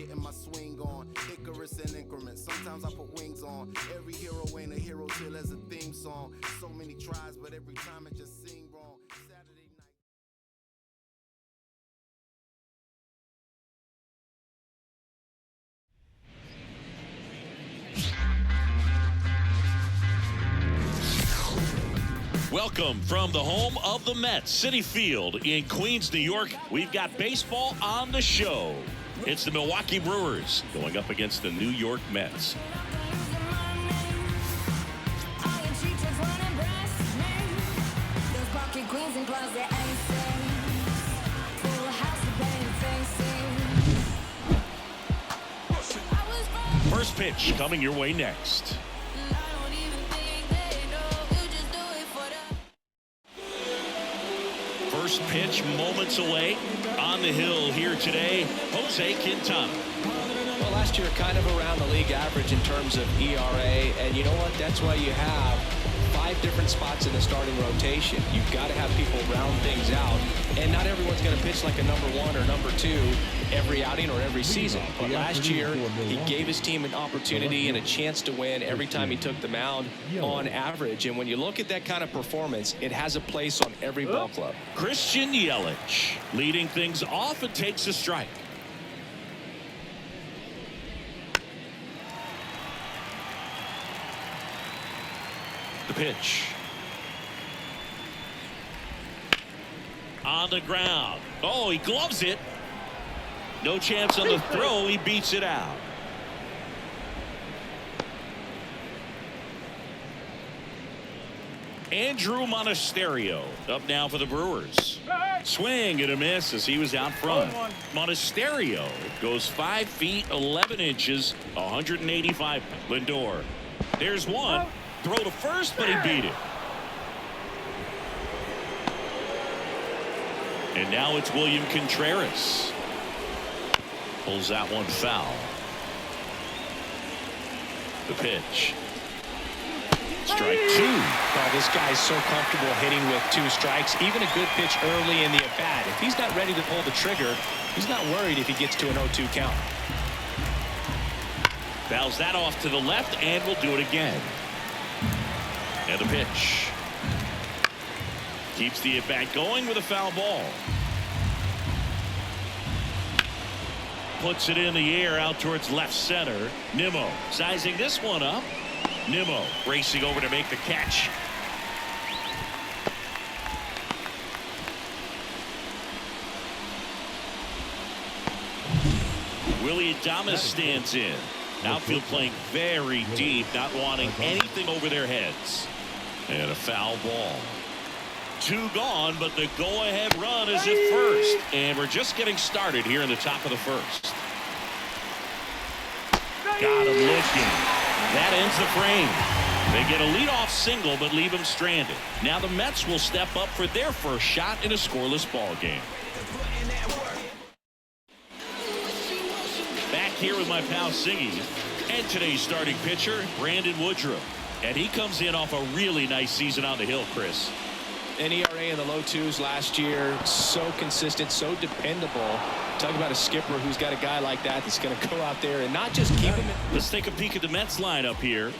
getting my swing on. Icarus in increments, sometimes I put wings on. Every hero ain't a hero till there's a theme song. So many tries, but every time it just seemed wrong. Saturday night. Welcome from the home of the Mets, Citi Field in Queens, New York. We've got baseball on the show. It's the Milwaukee Brewers going up against the New York Mets. First pitch coming your way next. First pitch moments away on the hill here today, Jose Quintana. Well, last year kind of around the league average in terms of ERA, and you know what? That's why you have 5 different spots in the starting rotation. You've got to have people round things out, and not everyone's going to pitch like a number 1 or number 2 every outing or every season. But last year, he gave his team an opportunity and a chance to win every time he took the mound on average. And when you look at that kind of performance, it has a place on every ball club. Christian Yelich leading things off and takes a strike. The pitch. On the ground. Oh, he gloves it. No chance on the throw. He beats it out. Andrew Monasterio up now for the Brewers. Swing and a miss as he was out front. Monasterio goes 5 feet 11 inches, 185. Lindor. There's one. Throw to first, but he beat it. And now it's William Contreras. Pulls that one foul. The pitch. Strike 2. Oh, this guy's so comfortable hitting with 2 strikes. Even a good pitch early in the at-bat. If he's not ready to pull the trigger, he's not worried if he gets to an 0-2 count. Fouls that off to the left and will do it again. And the pitch. Keeps the at-bat going with a foul ball. Puts it in the air out towards left center. Nimmo sizing this one up. Nimmo racing over to make the catch. Willie Adames stands in. Outfield playing very deep, not wanting anything over their heads. And a foul ball. 2 gone, but the go-ahead run is at first. And we're just getting started here in the top of the first. Got him looking. That ends the frame. They get a leadoff single, but leave him stranded. Now the Mets will step up for their first shot in a scoreless ball game. Back here with my pal Singy and today's starting pitcher, Brandon Woodruff. And he comes in off a really nice season on the hill, Chris. An ERA in the low 2s last year. So consistent, so dependable. Talk about a skipper who's got a guy like that that's going to go out there and not just keep him. Let's take a peek at the Mets lineup here.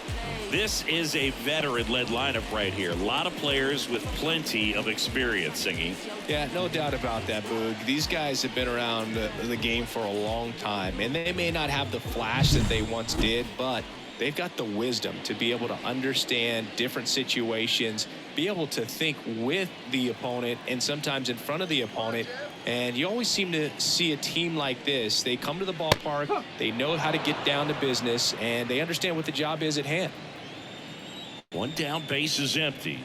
This is a veteran-led lineup right here. A lot of players with plenty of experience, Singy. Yeah, no doubt about that, Boog. These guys have been around the game for a long time, and they may not have the flash that they once did, but they've got the wisdom to be able to understand different situations, be able to think with the opponent and sometimes in front of the opponent. And you always seem to see a team like this. They come to the ballpark, they know how to get down to business, and they understand what the job is at hand. One down, base is empty.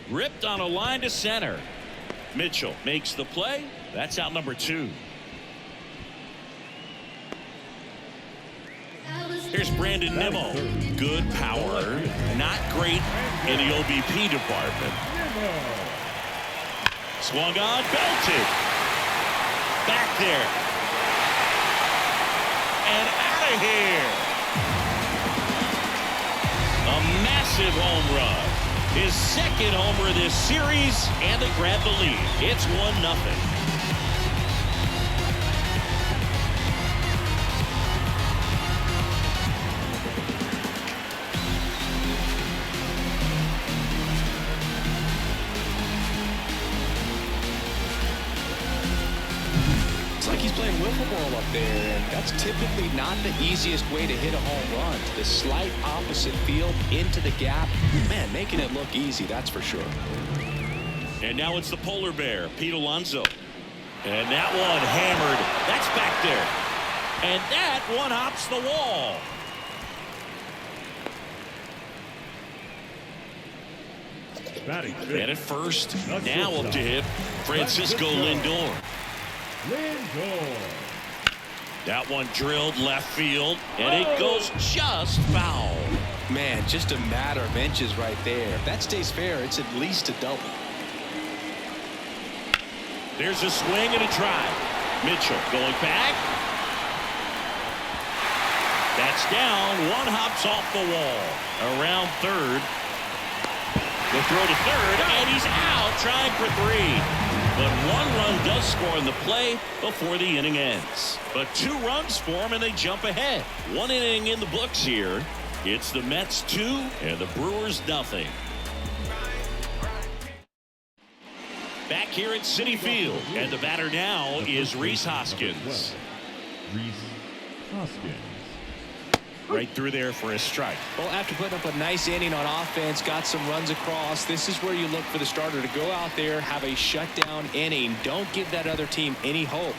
Ripped on a line to center. Mitchell makes the play. That's out number 2. Here's Brandon Nimmo. Good power. Not great in the OBP department. Swung on, belted. Back there. And out of here. A massive home run. His second homer this series, and they grab the lead. It's 1-0. playing wiffle ball up there, and that's typically not the easiest way to hit a home run. The slight opposite field into the gap. Man, making it look easy, that's for sure. And now it's the polar bear, Pete Alonso. And that one hammered. That's back there. And that one hops the wall. And at first, now up to hit Francisco Lindor. That one drilled left field, and it goes just foul. Man, just a matter of inches right there. If that stays fair, it's at least a double. There's a swing and a drive. Mitchell going back. That's down. One hops off the wall. Around third. The throw to third, and he's out trying for 3. But 1 run does score in the play before the inning ends. But 2 runs for him, and they jump ahead. 1 inning in the books here. It's the Mets 2 and the Brewers nothing. Back here at Citi Field, and the batter now is Rhys Hoskins. Right through there for a strike. Well, after putting up a nice inning on offense, got some runs across, this is where you look for the starter to go out there, have a shutdown inning. Don't give that other team any hope.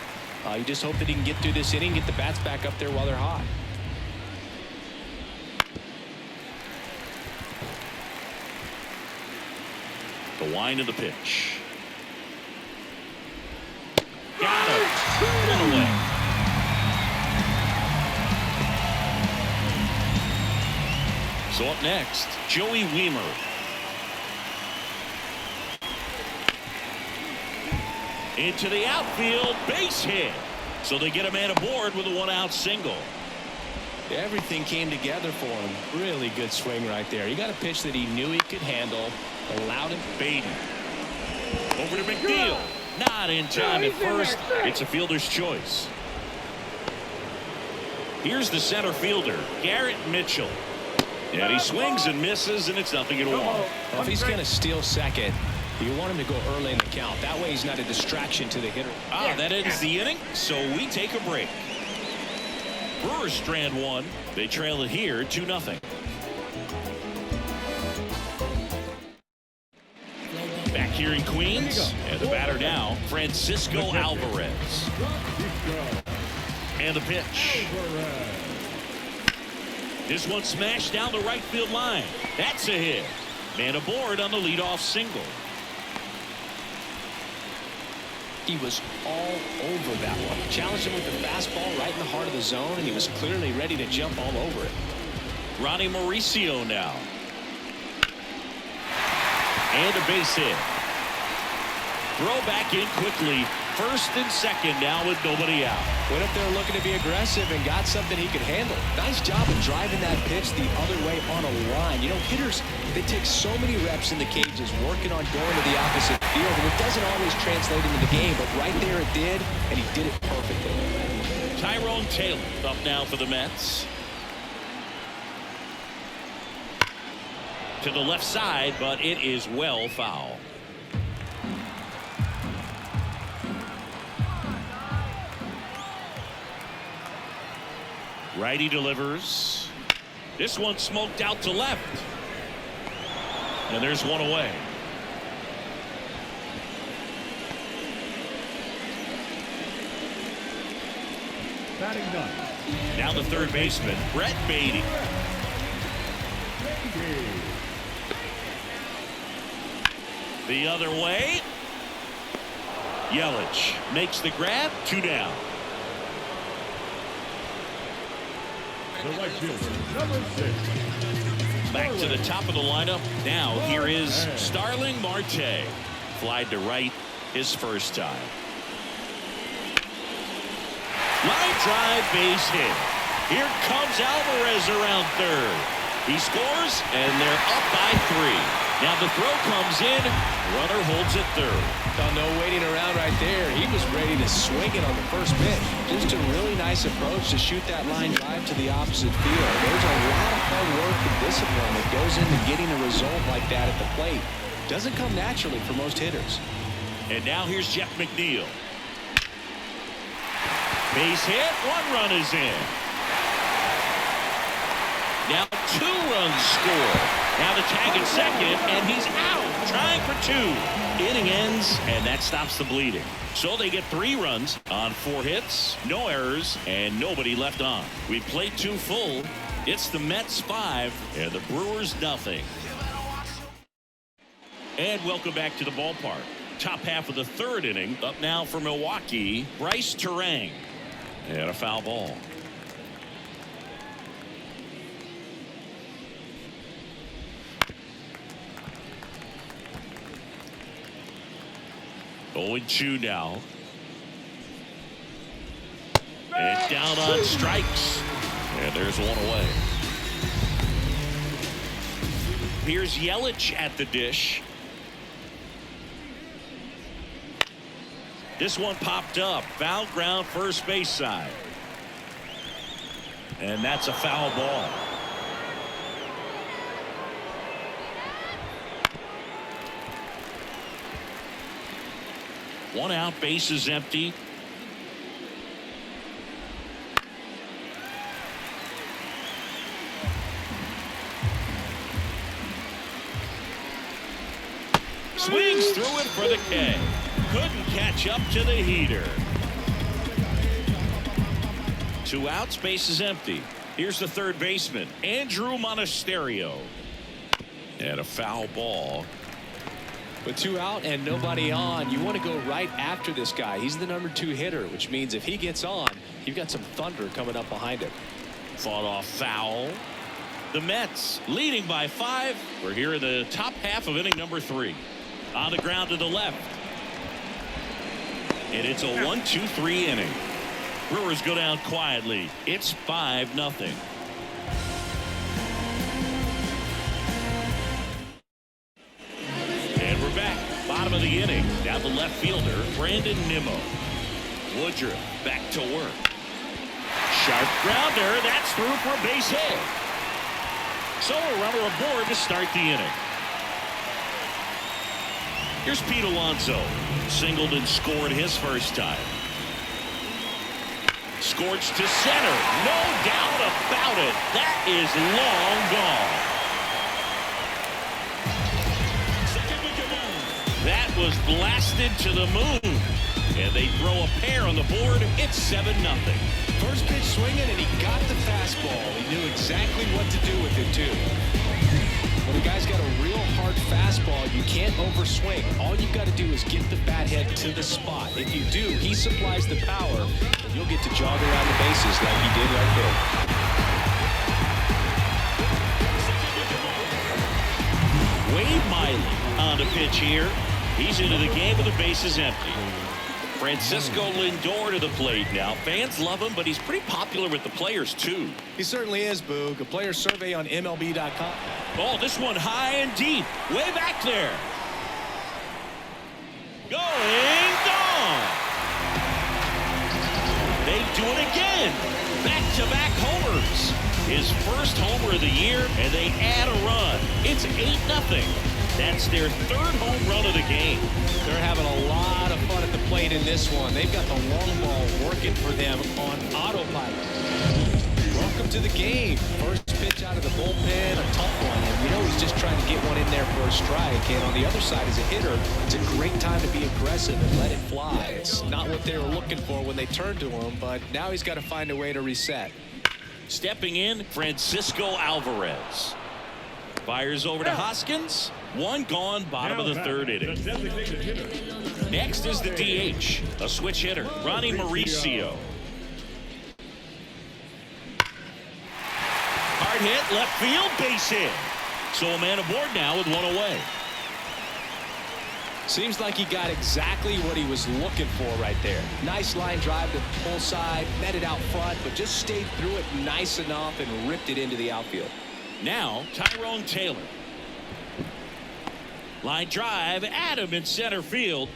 You just hope that he can get through this inning, get the bats back up there while they're hot. The wind of the pitch. Got it. One away. So up next, Joey Wiemer. Into the outfield, base hit. So they get a man aboard with a 1-out single. Everything came together for him. Really good swing right there. He got a pitch that he knew he could handle. Allowed him. Beaten. Over to McNeil. Not in time at first. It's a fielder's choice. Here's the center fielder, Garrett Mitchell. And he swings and misses, and it's 0-1. Well, if he's going to steal second, you want him to go early in the count. That way he's not a distraction to the hitter. That ends the inning, so we take a break. Brewers strand 1. They trail it here 2-0. Back here in Queens, and the batter now, Francisco Alvarez. And the pitch. This one smashed down the right field line. That's a hit. Man aboard on the leadoff single. He was all over that one. Challenged him with the fastball right in the heart of the zone, and he was clearly ready to jump all over it. Ronnie Mauricio now. And a base hit. Throw back in quickly. First and second now with nobody out. Went up there looking to be aggressive and got something he could handle. Nice job of driving that pitch the other way on a line. You know, hitters, they take so many reps in the cages working on going to the opposite field, and it doesn't always translate into the game, but right there it did, and he did it perfectly. Tyrone Taylor up now for the Mets. To the left side, but it is well foul. Righty delivers. This one smoked out to left. And there's one away. Batting done. Now the third baseman, Brett Beatty. The other way. Yelich makes the grab. 2 down. The right fielder, number 6. Back to the top of the lineup. Now here is Starling Marte. Flied to right his first time. Line drive, base hit. Here comes Alvarez around third. He scores, and they're up by 3. Now the throw comes in. Runner holds it third. Oh, no waiting around right there. He was ready to swing it on the first pitch. Just a really nice approach to shoot that line drive to the opposite field. There's a lot of hard work and discipline that goes into getting a result like that at the plate. Doesn't come naturally for most hitters. And now here's Jeff McNeil. Base hit. 1 run is in. Now 2 runs score. Now the tag at second, and he's out. Trying for 2. Inning ends, and that stops the bleeding. So they get 3 runs on 4 hits, no errors, and nobody left on. We played 2 full. It's the Mets 5 and the Brewers nothing. And welcome back to the ballpark. Top half of the 3rd inning. Up now for Milwaukee, Bryce Terang. And a foul ball. Oh, 2 now. And down on strikes. And there's 1 away. Here's Yelich at the dish. This one popped up. Foul ground, first base side. And that's a foul ball. One out, base is empty. Swings through it for the K. Couldn't catch up to the heater. 2 outs, base is empty. Here's the 3rd baseman, Andrew Monasterio. And a foul ball. With 2 out and nobody on, you want to go right after this guy. He's the number 2 hitter, which means if he gets on, you've got some thunder coming up behind him. Fought off foul. The Mets leading by 5. We're here in the top half of inning number 3. On the ground to the left. And it's a 1-2-3 inning. Brewers go down quietly. It's 5-0. And we're back. Bottom of the inning. Down the left fielder, Brandon Nimmo. Woodruff back to work. Sharp grounder. That's through for a base hit. So a runner aboard to start the inning. Here's Pete Alonso. Singled and scored his first time. Scorched to center. No doubt about it. That is long gone. That was blasted to the moon. And they throw a pair on the board. It's 7-0. First pitch swinging, and he got the fastball. He knew exactly what to do with it, too. When a guy's got a real hard fastball, you can't overswing. All you've got to do is get the bat head to the spot. If you do, he supplies the power, and you'll get to jog around the bases like he did right there. Wade Miley on the pitch here. He's into the game with the bases empty. Francisco Lindor to the plate now. Fans love him, but he's pretty popular with the players, too. He certainly is, Boog. A player survey on MLB.com. Oh, this one high and deep. Way back there. Going, gone. They do it again. Back-to-back homers. His first homer of the year, and they add a run. It's 8-0. That's their 3rd home run of the game. They're having a lot of fun at the plate in this one. They've got the long ball working for them on autopilot. Welcome to the game. First pitch out of the bullpen, a tough one. And you know he's just trying to get one in there for a strike. And on the other side, as a hitter, it's a great time to be aggressive and let it fly. It's not what they were looking for when they turned to him, but now he's got to find a way to reset. Stepping in, Francisco Alvarez. Fires over to Hoskins. 1 gone, bottom of the 3rd inning. Next is the DH, a switch hitter, Ronnie Mauricio. Hard hit, left field, base hit. So a man aboard now with 1 away. Seems like he got exactly what he was looking for right there. Nice line drive to the pull side, met it out front, but just stayed through it nice enough and ripped it into the outfield. Now, Tyrone Taylor. Line drive, Adam in center field.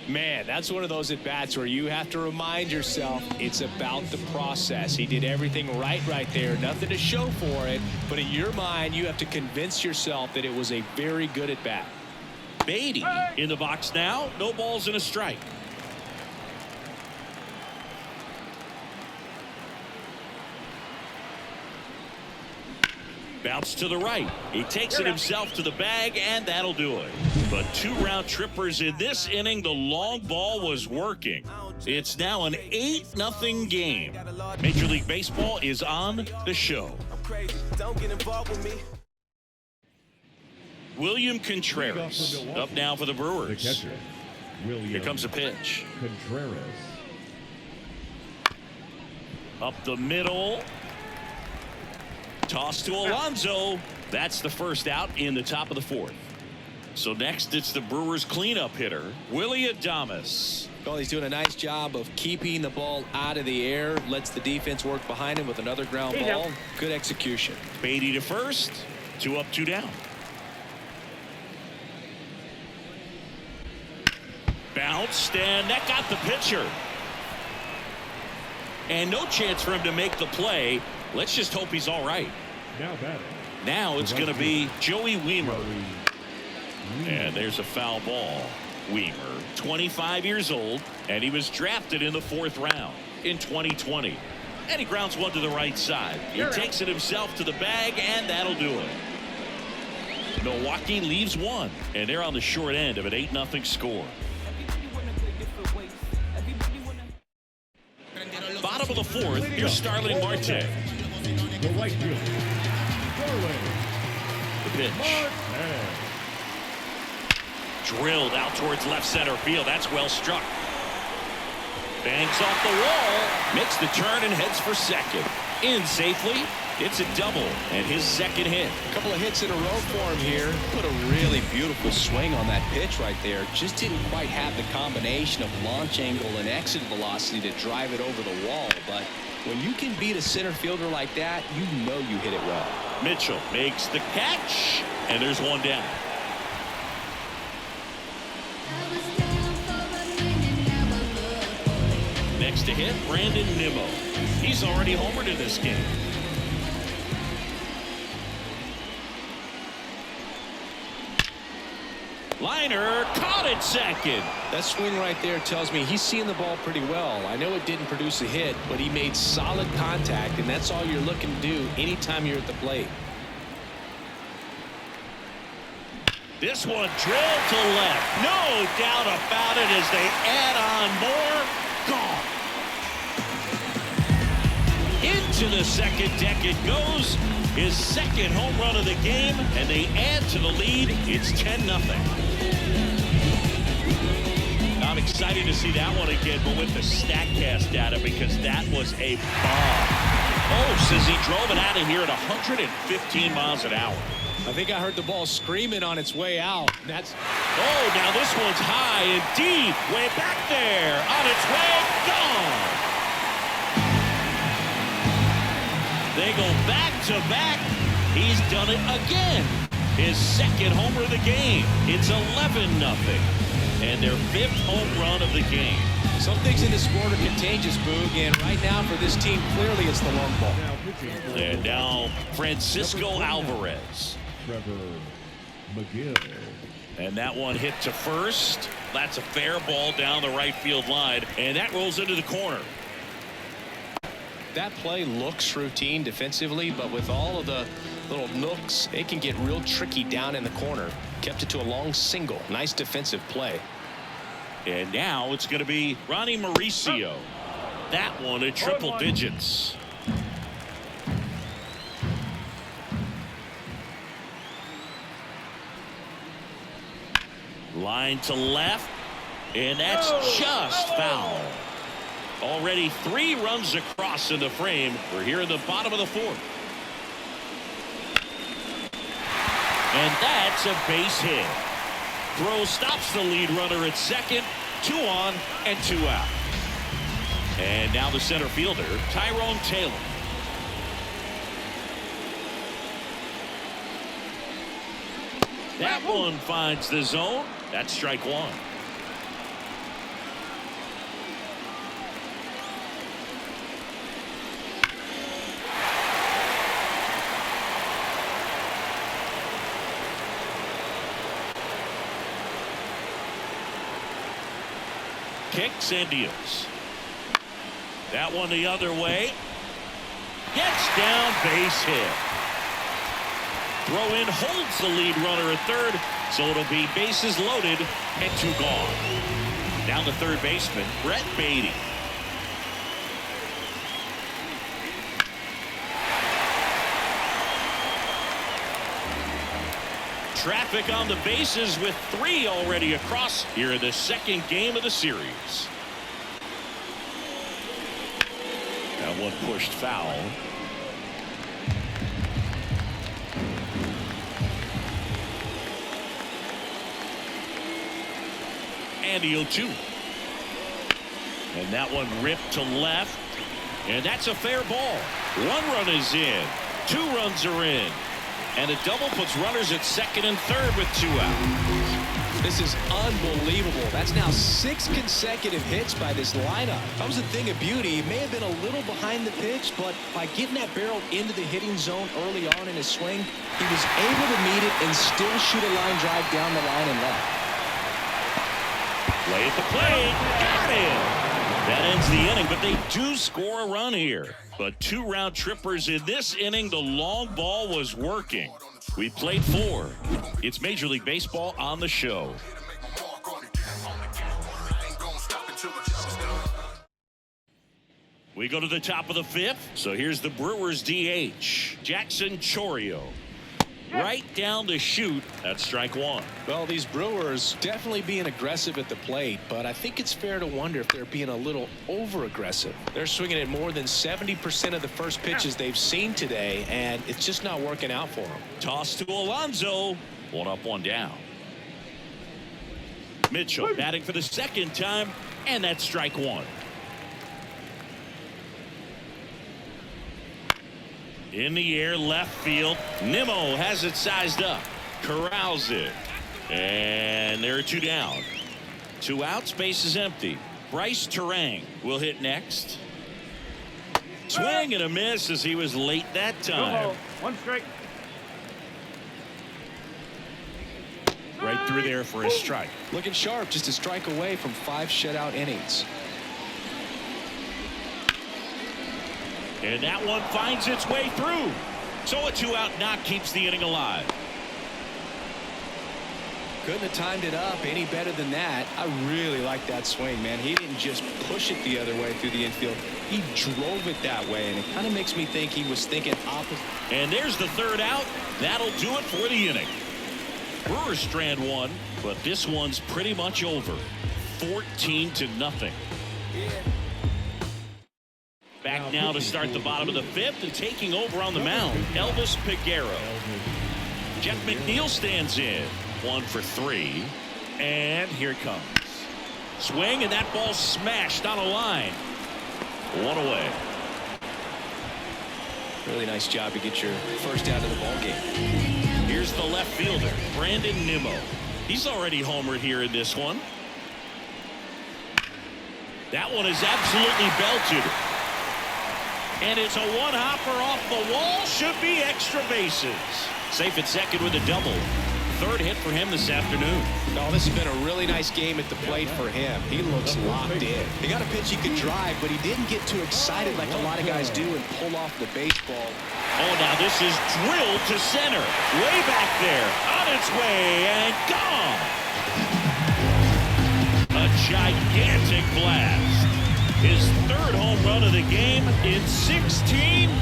Man, that's one of those at-bats where you have to remind yourself it's about the process. He did everything right there. Nothing to show for it, but in your mind, you have to convince yourself that it was a very good at-bat. Beatty in the box now. No balls and a strike. Bounce to the right. He takes it himself to the bag, and that'll do it. But 2 round trippers in this inning. The long ball was working. It's now an 8-0 game. Major League Baseball is on the show. Don't get involved with me. William Contreras up now for the Brewers. The catcher, William Here comes a pitch. Contreras. Up the middle. Toss to Alonso. That's the first out in the top of the 4th. So next it's the Brewers cleanup hitter, Willie Adames. Well, he's doing a nice job of keeping the ball out of the air. Lets the defense work behind him with another ground ball. Good execution. Beatty to first. 2 up, 2 down. Bounced, and that got the pitcher. And no chance for him to make the play. Let's just hope he's all right. Now batting. Now it's going to be Joey Wiemer. And there's a foul ball. Wiemer, 25 years old, and he was drafted in the 4th round in 2020. And he grounds one to the right side. He takes it himself to the bag, and that'll do it. Milwaukee leaves 1, and they're on the short end of an 8-0 score. Bottom of the 4th, here's Starling Marte. The right fielder, Starling The pitch. Marte. Drilled out towards left center field. That's well struck. Bangs off the wall. Makes the turn and heads for second. In safely. It's a double and his second hit. A couple of hits in a row for him here. Put a really beautiful swing on that pitch right there. Just didn't quite have the combination of launch angle and exit velocity to drive it over the wall. But when you can beat a center fielder like that, you know you hit it well. Mitchell makes the catch, and there's 1 down. Next to hit, Brandon Nimmo. He's already homered in this game. Liner caught at second. That swing right there tells me he's seeing the ball pretty well. I know it didn't produce a hit, but he made solid contact, and that's all you're looking to do anytime you're at the plate. This one drilled to left. No doubt about it as they add on more. Gone. Into the second deck it goes. His second home run of the game, and they add to the lead. It's 10-0. I'm excited to see that one again, but with the StatCast data, because that was a bomb. Oh, says he drove it out of here at 115 miles an hour. I think I heard the ball screaming on its way out. Oh, now this one's high and deep, way back there, on its way, gone. They go back to back. He's done it again. His second homer of the game. It's 11-0, and their 5th home run of the game. Some things in this sport are contagious, Boog, and right now for this team, clearly it's the long ball. And now Francisco Alvarez. Trevor McGill. And that one hit to first. That's a fair ball down the right field line, and that rolls into the corner. That play looks routine defensively, but with all of the little nooks, it can get real tricky down in the corner. Kept it to a long single. Nice defensive play. And now it's going to be Ronnie Mauricio. That one at triple digits. Line to left, and that's just foul. Already 3 runs across in the frame. We're here in the bottom of the 4th. And that's a base hit. Throw stops the lead runner at second. 2 on and 2 out. And now the center fielder, Tyrone Taylor. That one finds the zone. That's strike 1. Kicks and deals. That one the other way. Gets down, base hit. Throw in holds the lead runner at third, so it'll be bases loaded and 2 gone. Down to third baseman, Brett Beatty. Traffic on the bases with 3 already across here in the second game of the series. That one pushed foul. And the 0-2. And that one ripped to left. And that's a fair ball. 1 run is in. 2 runs are in. And a double puts runners at second and third with 2 out. This is unbelievable. That's now 6 consecutive hits by this lineup. That was a thing of beauty. He may have been a little behind the pitch, but by getting that barrel into the hitting zone early on in his swing, he was able to meet it and still shoot a line drive down the line and left. Play at the plate. Got him. That ends the inning, but they do score a run here. But 2 round trippers in this inning. The long ball was working. We played 4. It's Major League Baseball on the show. We go to the top of the 5th. So here's the Brewers DH, Jackson Chourio. Right down to shoot. That's strike 1. Well, these Brewers definitely being aggressive at the plate, but I think it's fair to wonder if they're being a little over-aggressive. They're swinging at more than 70% of the first pitches they've seen today, and it's just not working out for them. Toss to Alonso. 1 up, 1 down. Mitchell batting for the second time, and that's strike 1. In the air, left field. Nimmo has it sized up. Corrals it. And there are 2 down. 2 outs, base is empty. Bryce Terang will hit next. Swing and a miss as he was late that time. 1 strike. Right through there for a strike. Looking sharp, just a strike away from 5 shutout innings. And that one finds its way through. So a 2-out knock keeps the inning alive. Couldn't have timed it up any better than that. I really like that swing, man. He didn't just push it the other way through the infield. He drove it that way, and it kind of makes me think he was thinking opposite. And there's the 3rd out. That'll do it for the inning. Brewers strand 1, but this one's pretty much over. 14-0. Back now to start the bottom of the 5th, and taking over on the mound, Elvis Peguero. Jeff McNeil stands in. 1 for 3. And here it comes. Swing, and that ball smashed on a line. 1 away. Really nice job to get your first out of the ball game. Here's the left fielder, Brandon Nimmo. He's already homered here in this one. That one is absolutely belted. And it's a 1-hopper off the wall. Should be extra bases. Safe at second with a double. 3rd hit for him this afternoon. Oh, this has been a really nice game at the plate for him. He looks locked in. He got a pitch he could drive, but he didn't get too excited like a lot of guys do and pull off the baseball. Oh, now this is drilled to center. Way back there. On its way and gone. A gigantic blast. His 3rd home run of the game in 16-0.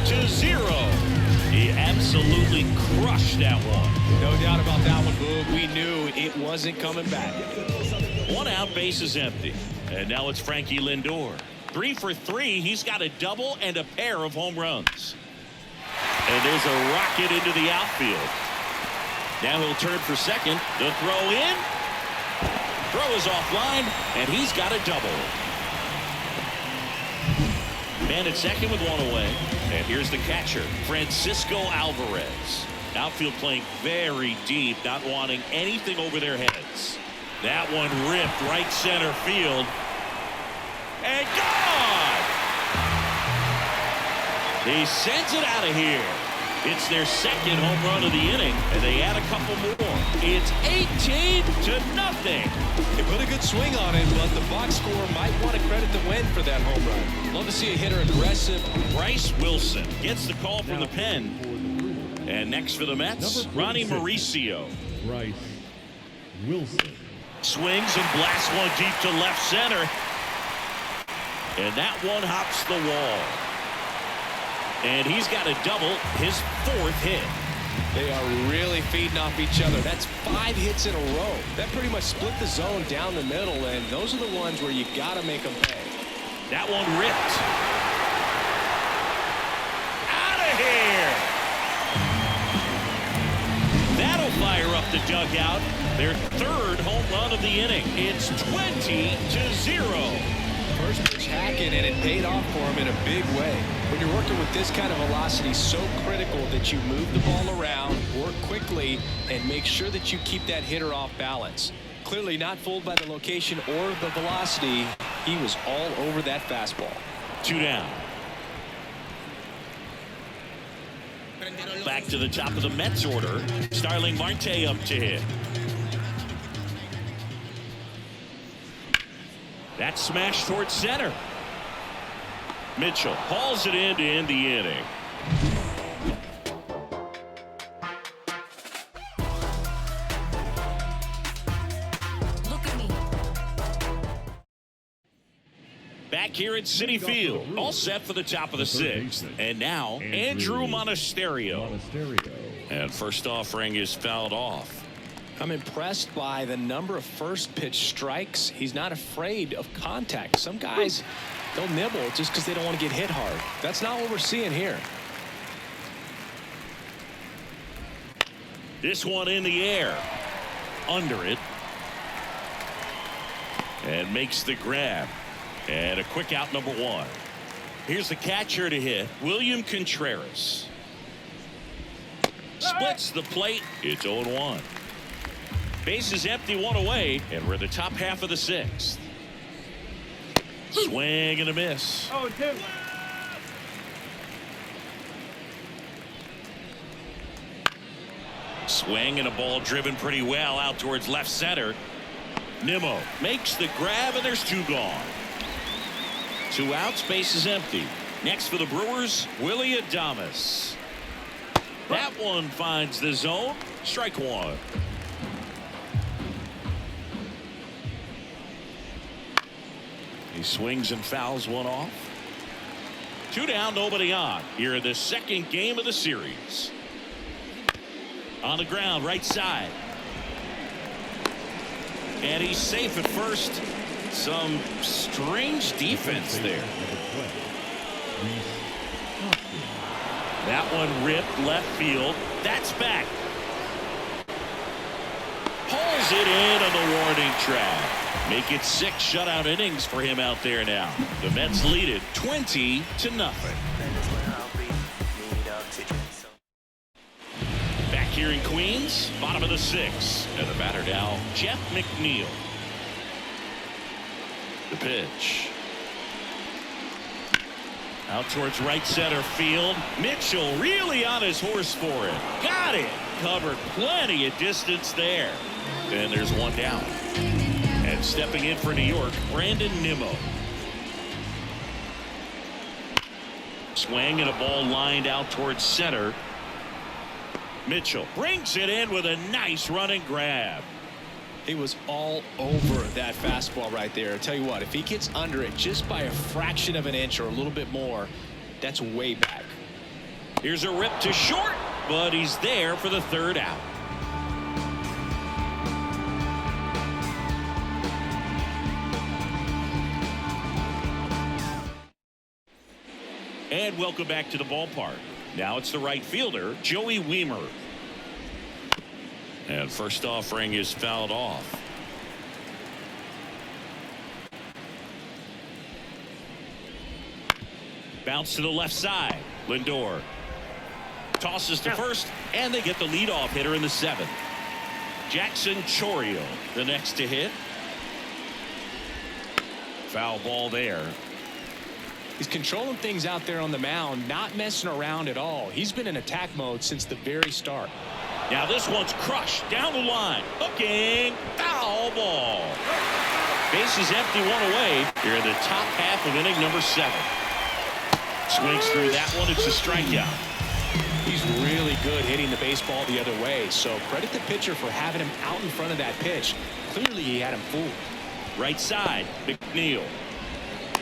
He absolutely crushed that one. No doubt about that one, Boog. We knew it wasn't coming back. 1 out, base is empty. And now it's Frankie Lindor. 3 for 3. He's got a double and a pair of home runs. And there's a rocket into the outfield. Now he'll turn for second. The throw in. Throw is offline, and he's got a double. Man at second with 1 away. And here's the catcher, Francisco Alvarez. Outfield playing very deep, not wanting anything over their heads. That one ripped right center field. And gone! He sends it out of here. It's their 2nd home run of the inning, and they add a couple more. It's 18-0. They put a good swing on it, but the box score might want to credit the win for that home run. Love to see a hitter aggressive. Bryce Wilson gets the call from the pen. And next for the Mets, Ronnie Mauricio. Bryce Wilson. Swings and blasts one deep to left center. And that one hops the wall. And he's got a double, his 4th hit. They are really feeding off each other. That's 5 hits in a row. That pretty much split the zone down the middle, and those are the ones where you got to make them pay. That one ripped. Out of here. That'll fire up the dugout. Their 3rd home run of the inning. It's 20-0. First pitch hacking, and it paid off for him in a big way. When you're working with this kind of velocity, so critical that you move the ball around, work quickly, and make sure that you keep that hitter off balance. Clearly not fooled by the location or the velocity. He was all over that fastball. 2 down. Back to the top of the Mets order. Starling Marte up to hit. That smash towards center. Mitchell hauls it in to end the inning. Look at me. Back here at Citi Field, all set for the top of the 6th. And now, Andrew Monasterio. And first offering is fouled off. I'm impressed by the number of first pitch strikes. He's not afraid of contact. Some guys, they'll nibble just because they don't want to get hit hard. That's not what we're seeing here. This one in the air. Under it. And makes the grab. And a quick out, number 1. Here's the catcher to hit, William Contreras. Splits the plate. It's 0-1. Base is empty, 1 away, and we're in the top half of the 6th. Swing and a miss. 0-2. Swing and a ball driven pretty well out towards left center. Nimmo makes the grab, and there's 2 gone. 2 outs, base is empty. Next for the Brewers, Willie Adames. That one finds the zone. Strike 1. He swings and fouls one off. 2 down, nobody on. Here in the 2nd game of the series. On the ground, right side. And he's safe at first. Some strange defense there. That one ripped left field. That's back. Pulls it in on the warning track. Make it 6 shutout innings for him out there now. The Mets lead it 20-0. Back here in Queens, bottom of the 6th. And the batter now, Jeff McNeil. The pitch. Out towards right center field. Mitchell really on his horse for it. Got it. Covered plenty of distance there. And there's 1 down. And stepping in for New York, Brandon Nimmo. Swing and a ball lined out towards center. Mitchell brings it in with a nice running grab. He was all over that fastball right there. I tell you what, if he gets under it just by a fraction of an inch or a little bit more, that's way back. Here's a rip to short, but he's there for the 3rd out. And welcome back to the ballpark. Now it's the right fielder, Joey Wiemer. And first offering is fouled off. Bounce to the left side. Lindor tosses to first, and they get the leadoff hitter in the 7th. Jackson Chourio, the next to hit. Foul ball there. He's controlling things out there on the mound, not messing around at all. He's been in attack mode since the very start. Now this one's crushed down the line. Hooking. Foul ball. Base is empty, 1 away. Here in the top half of inning number 7. Swings through that one. It's a strikeout. He's really really good hitting the baseball the other way. So credit the pitcher for having him out in front of that pitch. Clearly he had him fooled. Right side, McNeil.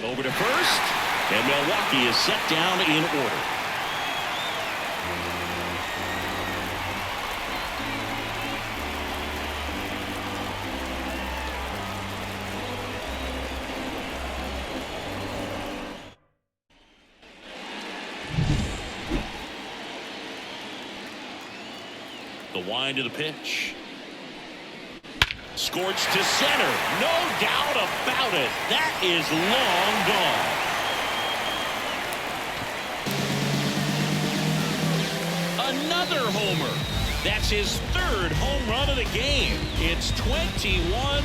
Over to first, and Milwaukee is set down in order. The wind of the pitch. Scorched to center. No doubt about it. That is long gone. Another homer. That's his third home run of the game. It's 21-0.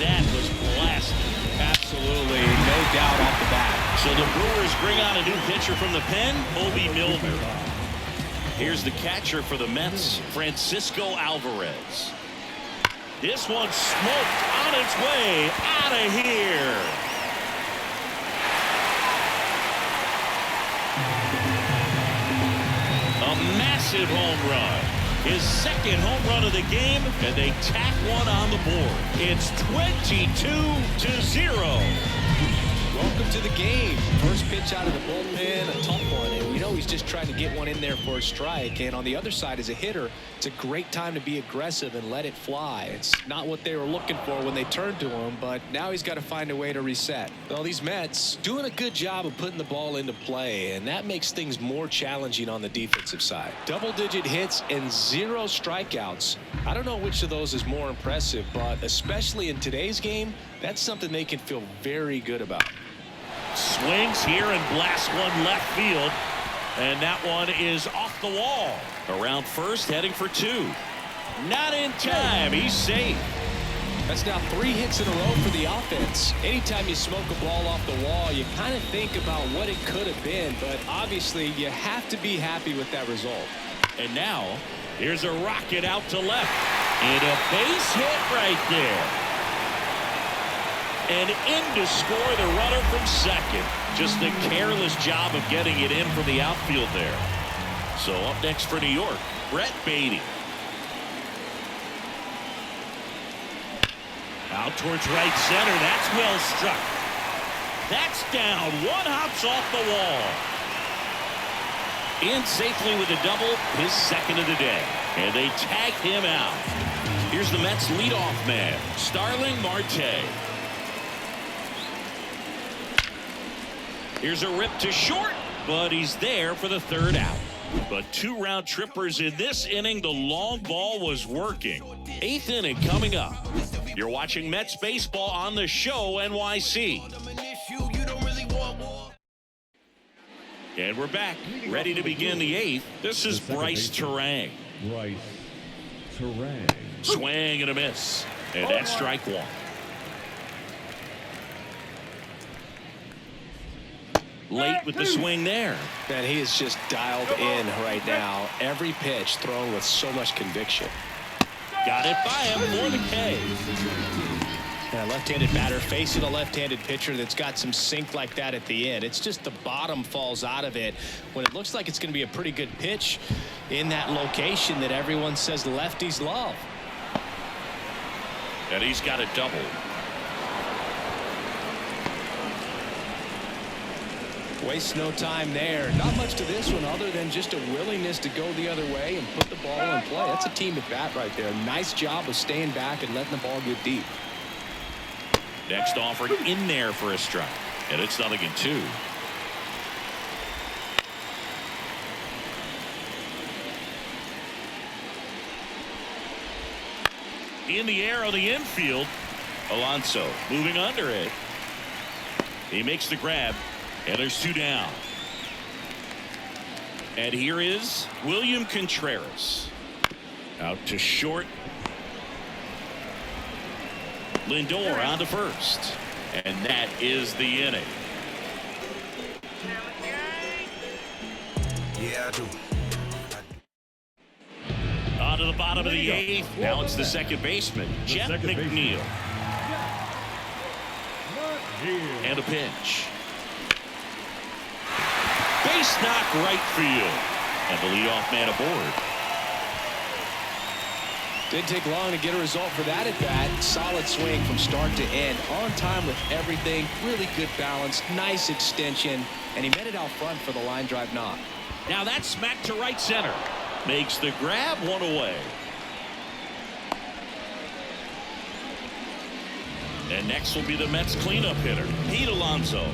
That was blasted. Absolutely, no doubt off the bat. So the Brewers bring on a new pitcher from the pen, Obi Milner. Here's the catcher for the Mets, Francisco Alvarez. This one smoked on its way out of here. A massive home run. His second home run of the game, and they tack one on the board. It's 22-0. Welcome to the game. First pitch out of the bullpen, a tough one. And you know he's just trying to get one in there for a strike. And on the other side, as a hitter, it's a great time to be aggressive and let it fly. It's not what they were looking for when they turned to him, but now he's got to find a way to reset. Well, these Mets doing a good job of putting the ball into play, and that makes things more challenging on the defensive side. Double-digit hits and 0 strikeouts. I don't know which of those is more impressive, but especially in today's game, that's something they can feel very good about. Swings here and blasts one left field. And that one is off the wall. Around first, heading for 2. Not in time. He's safe. That's now 3 hits in a row for the offense. Anytime you smoke a ball off the wall, you kind of think about what it could have been. But obviously, you have to be happy with that result. And now, here's a rocket out to left. And a base hit right there. And in to score the runner from second. Just a careless job of getting it in from the outfield there. So up next for New York, Brett Beatty. Out towards right center. That's well struck. That's down. One hops off the wall. In safely with a double, his second of the day. And they tag him out. Here's the Mets leadoff man, Starling Marte. Here's a rip to short, but he's there for the third out. But 2 round trippers in this inning. The long ball was working. 8th inning coming up. You're watching Mets baseball on the show NYC. And we're back, ready to begin the 8th. This is Bryce Terang. Bryce Terang. Swing and a miss. And that's strike 1. Late with the swing there. Man, he is just dialed in right now. Every pitch thrown with so much conviction. Got it by him for the K. Yeah, left-handed batter facing a left-handed pitcher that's got some sink like that at the end. It's just the bottom falls out of it when it looks like it's going to be a pretty good pitch in that location that everyone says lefties love. And he's got a double. Waste no time there. Not much to this one other than just a willingness to go the other way and put the ball in play. That's a team at bat right there. Nice job of staying back and letting the ball get deep. Next offering in there for a strike. And it's 0-2. In the air on the infield. Alonso moving under it. He makes the grab. And there's 2 down. And here is William Contreras. Out to short. Lindor on to first. And that is the inning. Yeah, I do. On to the bottom of the 8th. Now it's the second baseman, Jeff McNeil. And a pitch. Base knock right field. And the leadoff man aboard. Didn't take long to get a result for that at bat. Solid swing from start to end. On time with everything. Really good balance. Nice extension. And he met it out front for the line drive knock. Now that's smacked to right center. Makes the grab, one away. And next will be the Mets cleanup hitter, Pete Alonso.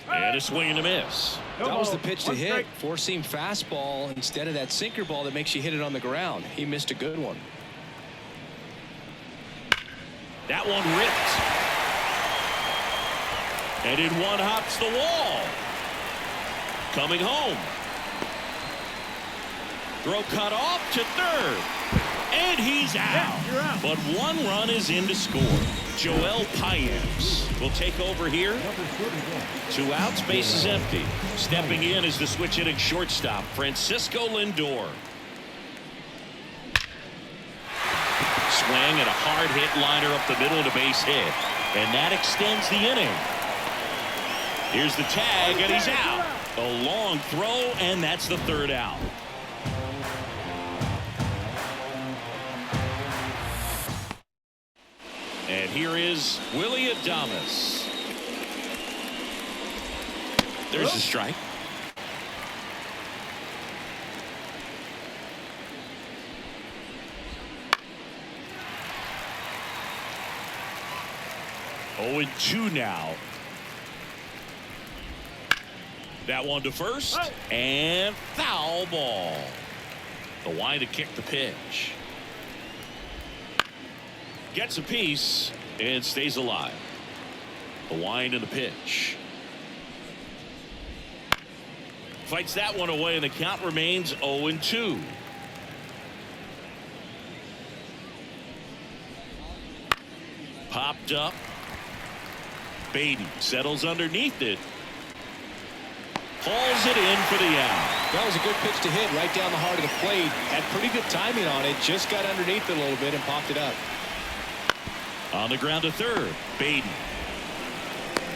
And a swing and a miss. That was the pitch to hit. Four-seam fastball instead of that sinker ball that makes you hit it on the ground. He missed a good one. That one ripped. And in one hops the wall. Coming home. Throw cut off to third. And he's out. But one run is in to score. Joel Payamps will take over here. 2 outs, base is empty. Stepping in is the switch hitting shortstop, Francisco Lindor. Swing and a hard hit liner up the middle of the base hit. And that extends the inning. Here's the tag, and he's out. A long throw, and that's the 3rd out. And here is Willie Adames. There's a strike. Oh, and 2 now. That one to first, and foul ball. The wind to kick the pitch. Gets a piece and stays alive. The wind and the pitch. Fights that one away, and the count remains 0-2. Popped up. Beatty settles underneath it. Hauls it in for the out. That was a good pitch to hit right down the heart of the plate. Had pretty good timing on it. Just got underneath it a little bit and popped it up. On the ground to third. Beatty.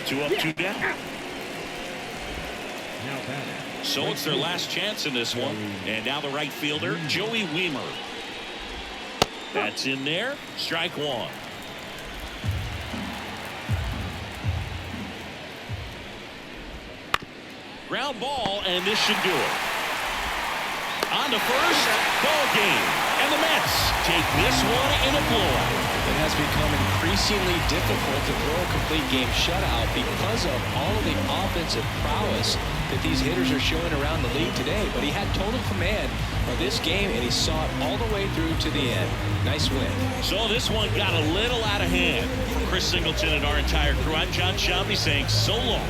2 up, 2 down. So it's their last chance in this one. And now the right fielder, Joey Wiemer. That's in there. Strike 1. Ground ball, and this should do it. On to first, ball game. And the Mets take this one in a blowout. It has become increasingly difficult to throw a complete game shutout because of all of the offensive prowess that these hitters are showing around the league today. But he had total command of this game, and he saw it all the way through to the end. Nice win. So this one got a little out of hand. For Chris Singleton and our entire crew, I'm John Shambi saying so long.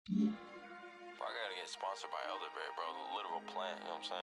I gotta get sponsored by elderberry, bro. The literal plant, you know what I'm saying?